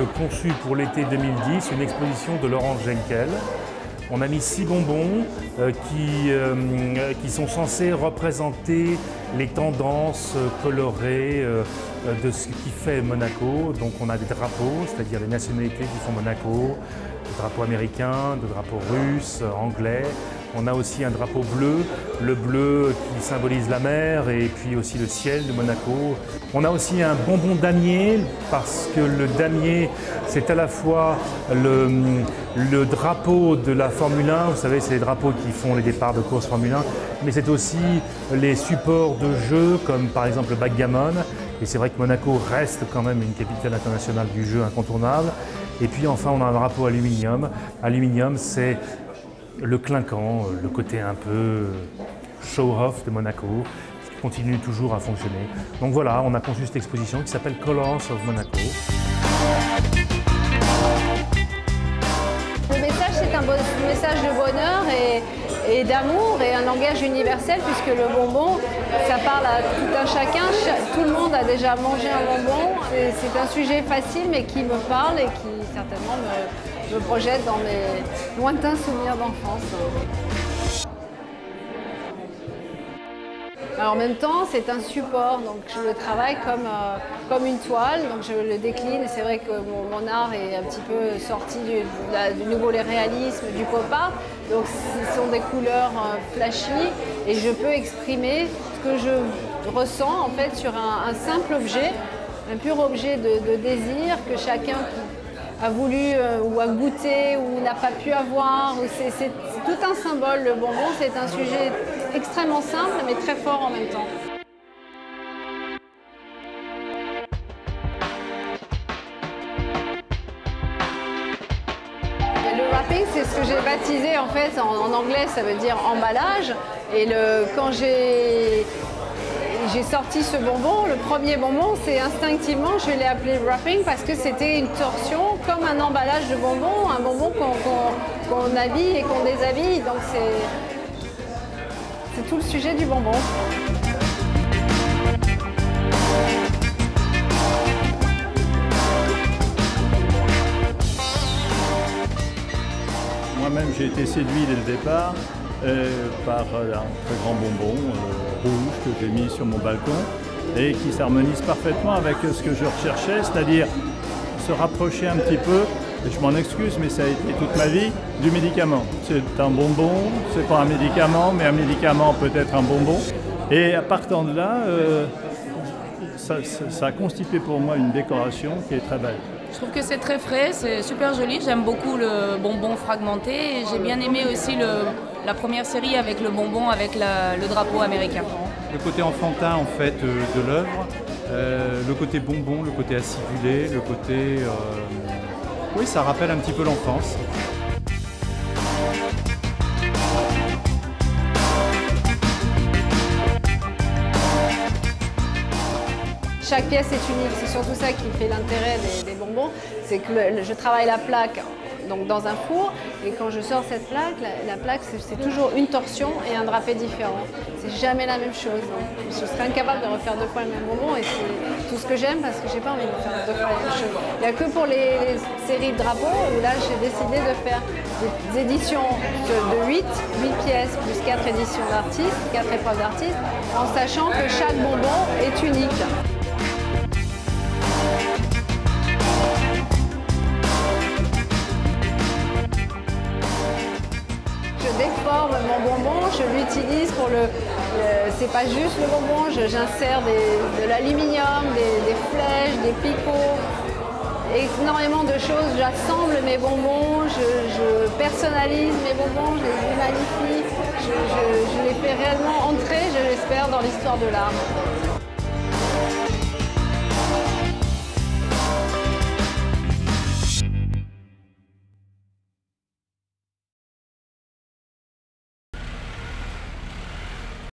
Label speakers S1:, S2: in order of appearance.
S1: conçu pour l'été 2010 une exposition de Laurence Genkel. On a mis 6 bonbons qui sont censés représenter les tendances colorées de ce qui fait Monaco. Donc on a des drapeaux, c'est-à-dire les nationalités qui font Monaco, des drapeaux américains, des drapeaux russes, anglais. On a aussi un drapeau bleu, le bleu qui symbolise la mer et puis aussi le ciel de Monaco. On a aussi un bonbon damier parce que le damier, c'est à la fois le drapeau de la Formule 1, vous savez, c'est les drapeaux qui font les départs de course Formule 1, mais c'est aussi les supports de jeu comme par exemple le backgammon. Et c'est vrai que Monaco reste quand même une capitale internationale du jeu incontournable. Et puis enfin, on a un drapeau aluminium. Aluminium, c'est le clinquant, le côté un peu show-off de Monaco, qui continue toujours à fonctionner. Donc voilà, on a conçu cette exposition qui s'appelle Colors of Monaco.
S2: Le message, c'est un message de bonheur et d'amour et un langage universel puisque le bonbon, ça parle à tout un chacun. Tout le monde a déjà mangé un bonbon. C'est un sujet facile mais qui me parle et qui certainement me projette dans mes lointains souvenirs d'enfance. Alors, en même temps, c'est un support, donc je le travaille comme une toile, donc je le décline. Et c'est vrai que mon art est un petit peu sorti du nouveau réalisme, du pop art. Donc ce sont des couleurs flashy et je peux exprimer ce que je ressens en fait sur un simple objet, un pur objet de désir que chacun a voulu ou a goûté ou n'a pas pu avoir. C'est tout un symbole, le bonbon. C'est un sujet extrêmement simple mais très fort en même temps. Le wrapping, c'est ce que j'ai baptisé en fait en anglais, ça veut dire emballage. Et quand j'ai sorti ce bonbon, le premier bonbon, c'est instinctivement, je l'ai appelé wrapping parce que c'était une torsion comme un emballage de bonbon, un bonbon qu'on habille et qu'on déshabille. Donc c'est tout le sujet du bonbon.
S3: Moi-même, j'ai été séduit dès le départ par un très grand bonbon rouge que j'ai mis sur mon balcon et qui s'harmonise parfaitement avec ce que je recherchais, c'est-à-dire se rapprocher un petit peu, et je m'en excuse, mais ça a été toute ma vie, du médicament. C'est un bonbon, c'est pas un médicament, mais un médicament peut être un bonbon. Et à partant de là, ça a constitué pour moi une décoration qui est très belle.
S4: Je trouve que c'est très frais, c'est super joli, j'aime beaucoup le bonbon fragmenté et j'ai bien aimé aussi la première série avec le bonbon avec le drapeau américain.
S5: Le côté enfantin en fait de l'œuvre, le côté bonbon, le côté acidulé, le côté... oui, ça rappelle un petit peu l'enfance.
S2: Chaque pièce est unique, c'est surtout ça qui fait l'intérêt des bonbons, c'est que je travaille la plaque donc dans un four et quand je sors cette plaque, la plaque c'est toujours une torsion et un drapé différent. C'est jamais la même chose. Je serais incapable de refaire 2 fois le même bonbon et c'est tout ce que j'aime parce que j'ai pas envie de faire 2 fois la même chose. Il n'y a que pour les séries de drapeaux où là j'ai décidé de faire des éditions de 8 pièces plus 4 éditions d'artistes, 4 épreuves d'artistes, en sachant que chaque bonbon est unique. Je déforme mon bonbon, je l'utilise pour c'est pas juste le bonbon, j'insère de l'aluminium, des flèches, des picots, énormément de choses. J'assemble mes bonbons, je personnalise mes bonbons, je les humanifie, je les fais réellement entrer, je l'espère, dans l'histoire de l'art.